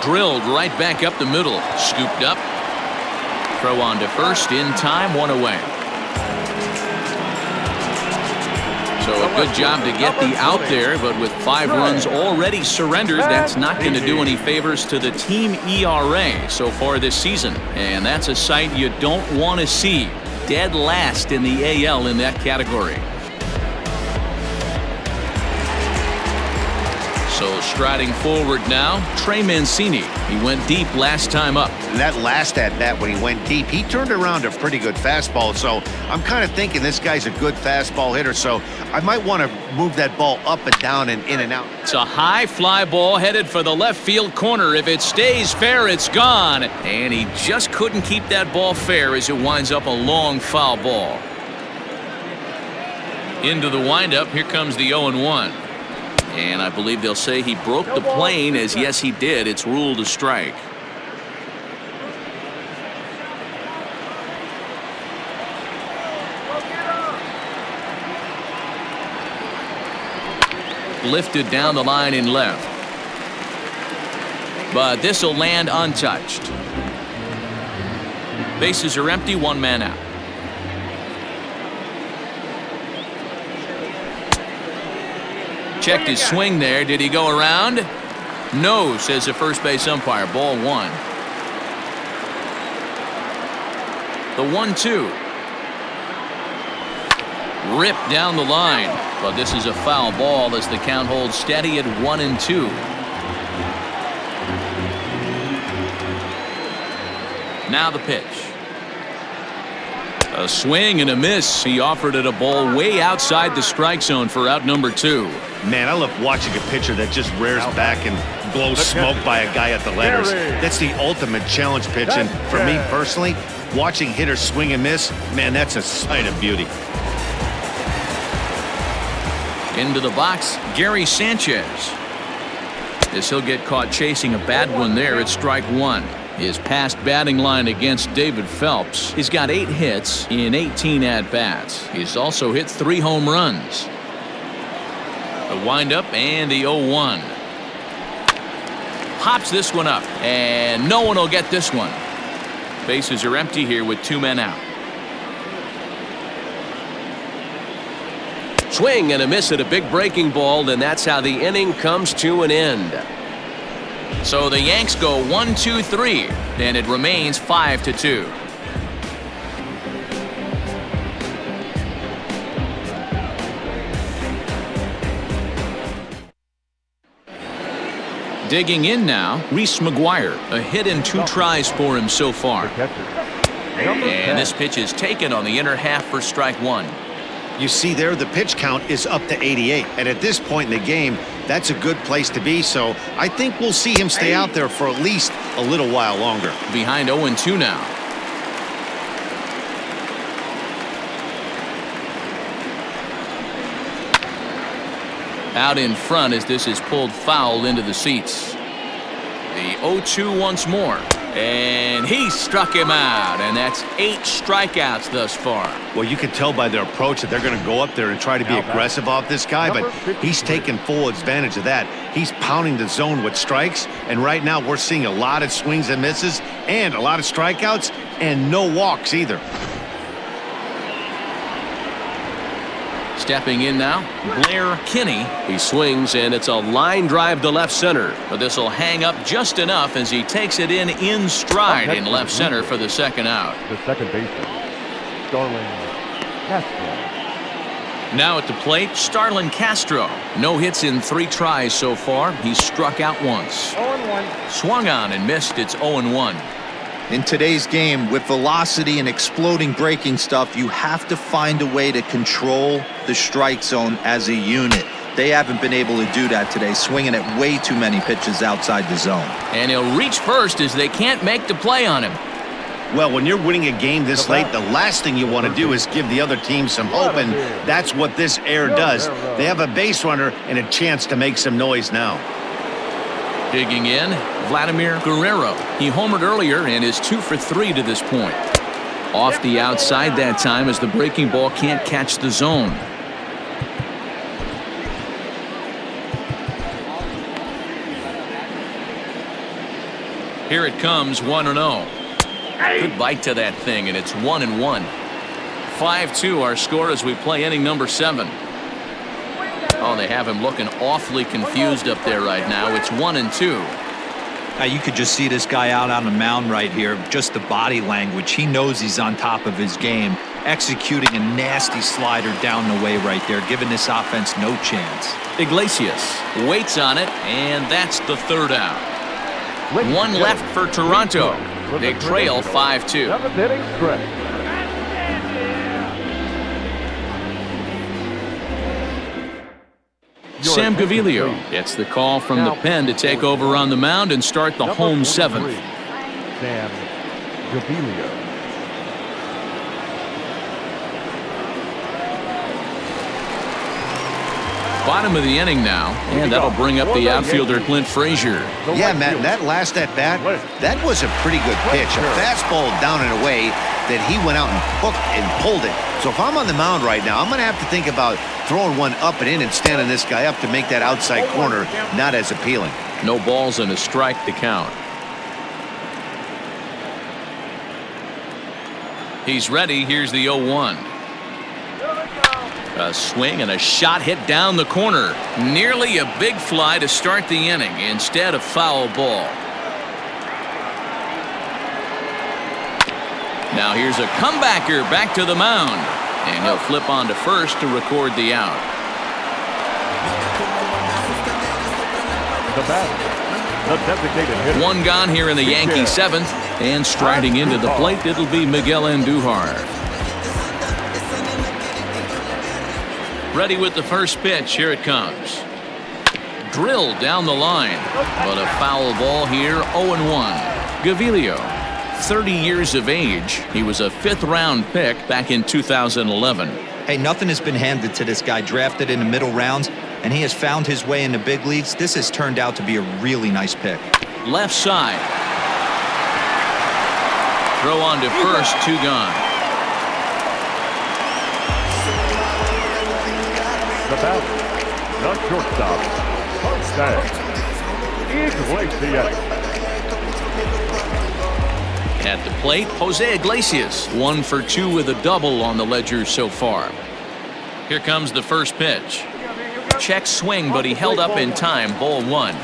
Drilled right back up the middle. Scooped up. Throw on to first in time. 1 away. So a good job to get the out there, but with 5 runs already surrendered, that's not going to do any favors to the team ERA so far this season. And that's a sight you don't want to see. Dead last in the AL in that category. So striding forward now, Trey Mancini. He went deep last time up.
And that last at bat when he went deep, he turned around a pretty good fastball. So I'm kind of thinking this guy's a good fastball hitter. So I might want to move that ball up and down and in and out.
It's a high fly ball headed for the left field corner. If it stays fair, it's gone. And he just couldn't keep that ball fair as it winds up a long foul ball. Into the windup. Here comes the 0-1. And I believe they'll say he broke the plane, as yes, he did. It's ruled a strike. Lifted down the line in left. But this will land untouched. Bases are empty, one man out. Checked his swing there. Did he go around? No, says the first base umpire. Ball one. The 1-2. Ripped down the line. But this is a foul ball as the count holds steady at 1-2. Now the pitch. A swing and a miss. He offered it a ball way outside the strike zone for out number 2.
Man, I love watching a pitcher that just rears back and blows smoke by a guy at the letters. That's the ultimate challenge pitch. And for me personally, watching hitters swing and miss, man, that's a sight of beauty.
Into the box, Gary Sanchez. As he'll get caught chasing a bad one there at strike 1. His past batting line against David Phelps. He's got 8 hits in 18 at-bats. He's also hit 3 home runs. The windup and the 0-1. Pops this one up, and no one will get this one. Bases are empty here with 2 men out.
Swing and a miss at a big breaking ball, and that's how the inning comes to an end.
So the Yanks go 1-2-3, and it remains 5-2. Digging in now, Reese McGuire. A hit and 2 tries for him so far. And this pitch is taken on the inner half for strike 1.
You see there, the pitch count is up to 88. And at this point in the game, that's a good place to be. So I think we'll see him stay out there for at least a little while longer.
Behind 0-2 now. Out in front as this is pulled foul into the seats. The 0-2 once more. And he struck him out, and that's 8 strikeouts thus far.
Well, you can tell by their approach that they're going to go up there and try to be aggressive off this guy, but he's taking full advantage of that. He's pounding the zone with strikes, and right now we're seeing a lot of swings and misses and a lot of strikeouts and no walks either.
Stepping in now, Blair Kinney.
He swings, and it's a line drive to left center.
But this will hang up just enough as he takes it in stride in left center for the second out.
The second baseman, Starlin Castro.
Now at the plate, Starlin Castro. No hits in 3 tries so far. He's struck out once.
0-1.
Swung on and missed. It's 0-1.
In today's game, with velocity and exploding breaking stuff, you have to find a way to control the strike zone as a unit. They haven't been able to do that today, swinging at way too many pitches outside the zone.
And he'll reach first as they can't make the play on him.
Well, when you're winning a game this late, the last thing you want to do is give the other team some hope, and that's what this error does. They have a base runner and a chance to make some noise now.
Digging in, Vladimir Guerrero. He homered earlier and is 2 for 3 to this point. Off the outside that time as the breaking ball can't catch the zone. Here it comes, 1-0. Good bite to that thing, and it's 1-1. 5-2 our score as we play inning number 7. Oh, they have him looking awfully confused up there right now. It's 1-2.
Now you could just see this guy out on the mound right here. Just the body language. He knows he's on top of his game. Executing a nasty slider down the way right there, giving this offense no chance.
Iglesias waits on it, and that's the 3rd out. 1 left for Toronto. They trail 5-2.
7th inning stretch.
Sam Gaviglio gets the call from the pen to take over on the mound and start the home 7th.
Sam Gaviglio.
Bottom of the inning now, and that'll bring up the outfielder Clint Frazier.
Yeah, Matt, that last at-bat, that was a pretty good pitch. A fastball down and away that he went out and hooked and pulled it. So if I'm on the mound right now, I'm going to have to think about throwing one up and in and standing this guy up to make that outside corner not as appealing.
No balls and a strike to count. He's ready. Here's the 0-1. A swing and a shot hit down the corner. Nearly a big fly to start the inning. Instead, a foul ball. Now here's a comebacker back to the mound. And he'll flip on to first to record the out.
The batter, the designated hitter.
One gone here in the Yankee seventh. And striding into the plate, it'll be Miguel Andujar. Ready with the first pitch. Here it comes. Drilled down the line, but a foul ball here. 0-1. Gaviglio, 30 years of age. He was a fifth-round pick back in 2011.
Hey, nothing has been handed to this guy. Drafted in the middle rounds, and he has found his way in the big leagues. This has turned out to be a really nice pick.
Left side. Throw on to first. 2 gone.
The batter, the shortstop, Iglesias.
At the plate, Jose Iglesias, 1 for 2 with a double on the ledger so far. Here comes the first pitch. Check swing, but he held up in time. Ball 1.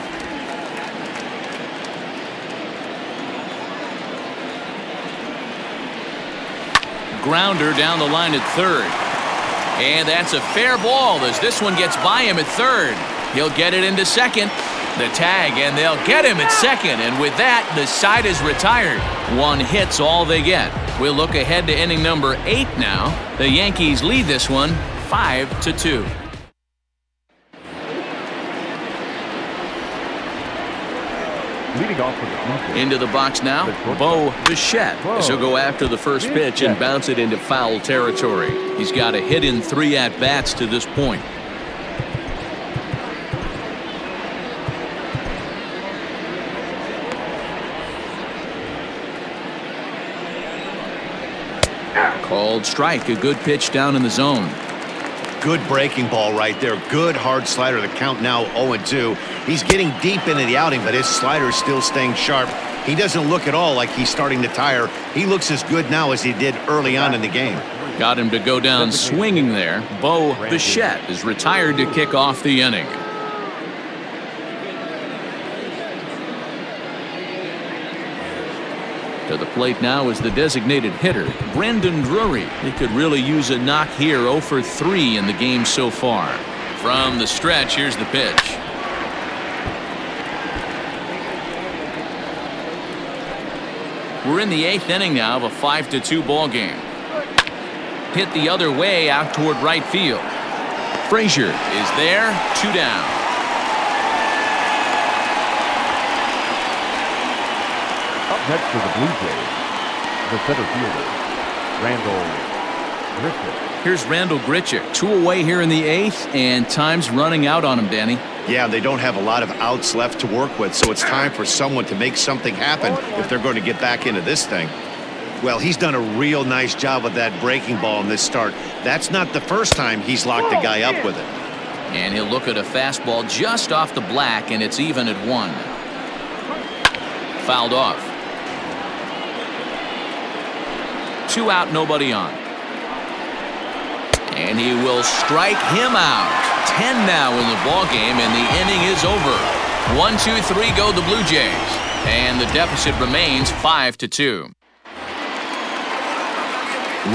Grounder down the line at third. And that's a fair ball as this one gets by him at third. He'll get it into second. The tag, and they'll get him at second. And with that, the side is retired. 1 hit's all they get. We'll look ahead to inning number 8 now. The Yankees lead this one 5-2.
Leading off with the
Into the box now, Bo Bichette, as he'll go after the first pitch and bounce it into foul territory. He's got a hit in 3 at-bats to this point. Called strike, a good pitch down in the zone.
Good breaking ball right there. Good hard slider. The count now 0-2. He's getting deep into the outing, but his slider is still staying sharp. He doesn't look at all like he's starting to tire. He looks as good now as he did early on in the game.
Got him to go down swinging there. Bo Bichette is retired to kick off the inning. To the plate now is the designated hitter, Brandon Drury. He could really use a knock here. 0 for 3 in the game so far. From the stretch, here's the pitch. We're in the 8th inning now of a 5-2 ball game. Hit the other way out toward right field. Frazier is there. 2 down.
Up next for the Blue Jays, the center fielder, Randall Griffith.
Here's Randall Grichuk, 2 away here in the 8th, and time's running out on him, Danny.
Yeah, they don't have a lot of outs left to work with, so it's time for someone to make something happen if they're going to get back into this thing. Well, he's done a real nice job with that breaking ball in this start. That's not the first time he's locked a guy up with it.
And he'll look at a fastball just off the black, and it's even at 1. Fouled off. 2 out, nobody on. And he will strike him out. 10 now in the ball game, and the inning is over. 1, 2, 3 go the Blue Jays, and the deficit remains 5-2.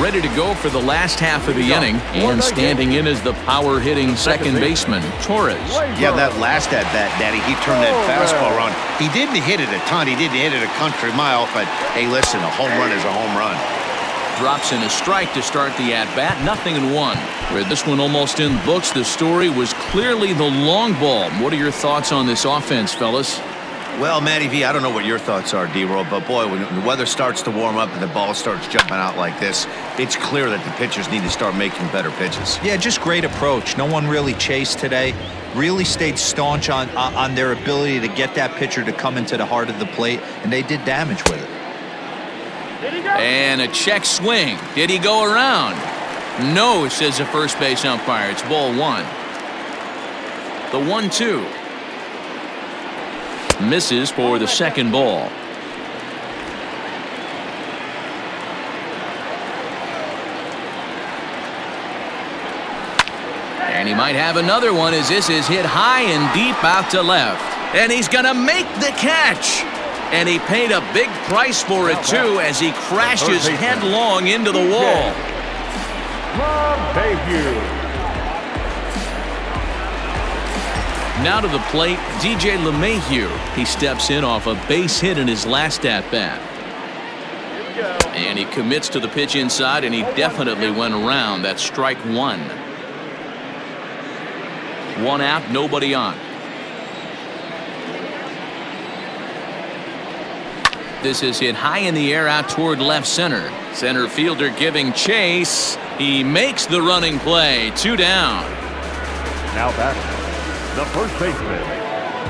Ready to go for the last half of the inning, and standing in as the power-hitting second baseman, Torres.
Yeah, that last at-bat, Daddy, he turned that fastball around. He didn't hit it a ton. He didn't hit it a country mile, but hey, listen, a home run is a home run.
Drops in a strike to start the at-bat, 0-1. With this one almost in books, the story was clearly the long ball. What are your thoughts on this offense, fellas?
Well, Matty V, I don't know what your thoughts are, D-Roll, but boy, when the weather starts to warm up and the ball starts jumping out like this, it's clear that the pitchers need to start making better pitches.
Yeah, just great approach. No one really chased today. Really stayed staunch on their ability to get that pitcher to come into the heart of the plate, and they did damage with it.
And a check swing. Did he go around? No, says the first base umpire. It's ball 1. The 1-2. Misses for the second ball. And he might have another one as this is hit high and deep out to left. And he's going to make the catch. And he paid a big price for it, too, as he crashes headlong into the wall. Now to the plate, DJ LeMahieu. He steps in off a base hit in his last at-bat. And he commits to the pitch inside, and he definitely went around. That's strike 1. 1 out, nobody on. This is hit high in the air out toward left center. Center fielder giving chase. He makes the running play. 2 down.
Now back, the first baseman,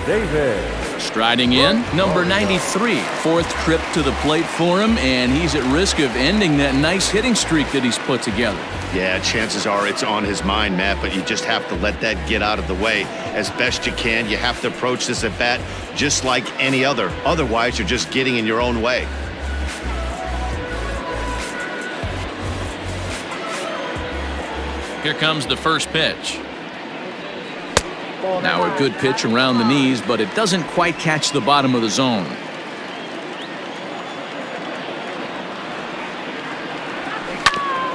David.
Striding in, number 93. 4th trip to the plate for him, and he's at risk of ending that nice hitting streak that he's put together.
Yeah, chances are it's on his mind, Matt, but you just have to let that get out of the way as best you can. You have to approach this at bat just like any other. Otherwise, you're just getting in your own way.
Here comes the first pitch. Now a good pitch around the knees, but it doesn't quite catch the bottom of the zone.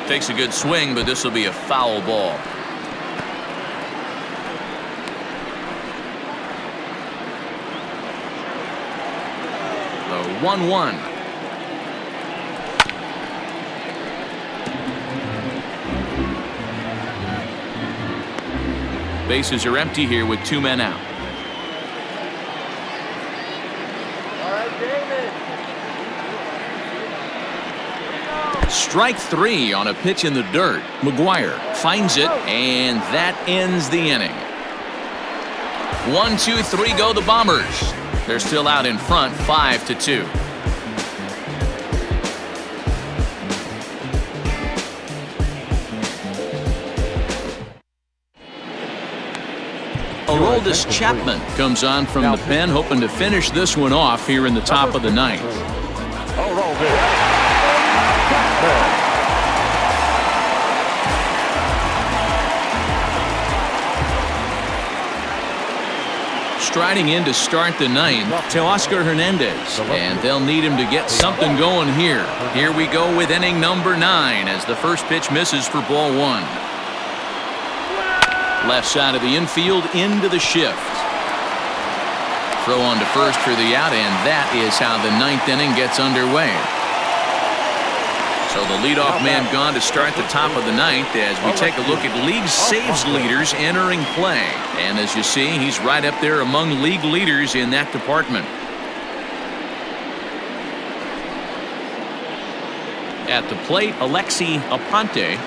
Takes a good swing, but this will be a foul ball. The 1-1. Bases are empty here with 2 men out. Strike 3 on a pitch in the dirt. McGuire finds it, and that ends the inning. 1, 2, 3 go the Bombers. They're still out in front, 5-2. Aroldis Chapman comes on from the pen, hoping to finish this one off here in the top of the 9th. Striding in to start the 9th, Teoscar Hernandez, and they'll need him to get something going here. Here we go with inning number 9 as the first pitch misses for ball 1. Left side of the infield into the shift. Throw on to first for the out, and that is how the 9th inning gets underway. So the leadoff man gone to start the top of the 9th as we take a look at league saves leaders entering play. And as you see, he's right up there among league leaders in that department. At the plate, Alexi Aponte.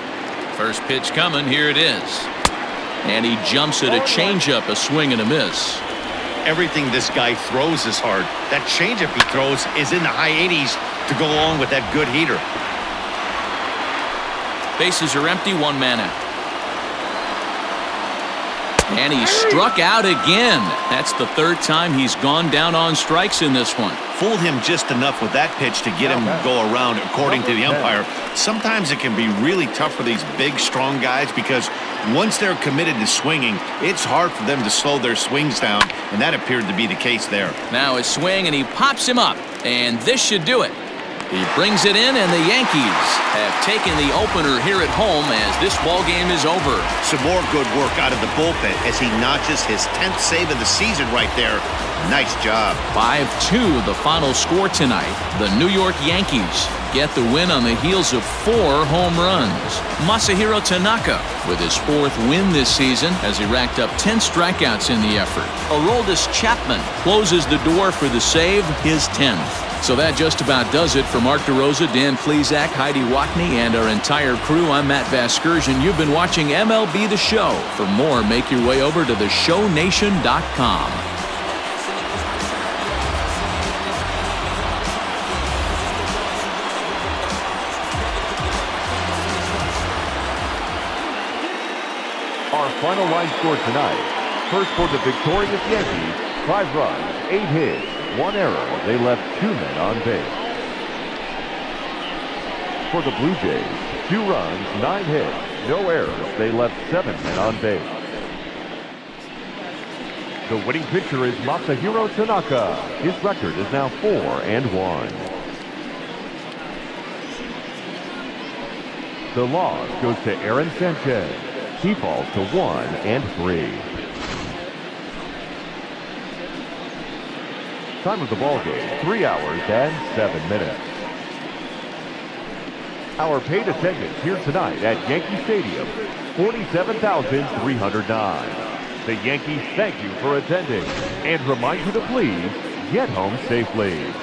First pitch coming, here it is. And he jumps at a changeup, a swing and a miss.
Everything this guy throws is hard. That changeup he throws is in the high 80s to go along with that good heater.
Bases are empty, 1 man out. And he struck out again. That's the 3rd time he's gone down on strikes in this one.
Fooled him just enough with that pitch to get him to go around, according to the umpire. Sometimes it can be really tough for these big, strong guys because once they're committed to swinging, it's hard for them to slow their swings down, and that appeared to be the case there.
Now a swing, and he pops him up, and this should do it. He brings it in, and the Yankees have taken the opener here at home as this ball game is over.
Some more good work out of the bullpen as he notches his 10th save of the season right there. Nice job.
5-2 the final score tonight. The New York Yankees get the win on the heels of 4 home runs. Masahiro Tanaka with his 4th win this season as he racked up 10 strikeouts in the effort. Aroldis Chapman closes the door for the save, his 10th. So that just about does it for Mark DeRosa, Dan Plesac, Heidi Watney, and our entire crew. I'm Matt Vasgersian. You've been watching MLB The Show. For more, make your way over to theshownation.com.
Our final line score tonight. First for the victorious Yankees, 5 runs, 8 hits, 1 error. They left 2 men on base. For the Blue Jays, 2 runs, 9 hits, no errors. They left 7 men on base. The winning pitcher is Masahiro Tanaka. His record is now 4-1. The loss goes to Aaron Sanchez. He falls to 1-3. Time of the ball game, 3 hours and 7 minutes. Our paid attendance here tonight at Yankee Stadium, 47,309. The Yankees thank you for attending and remind you to please get home safely.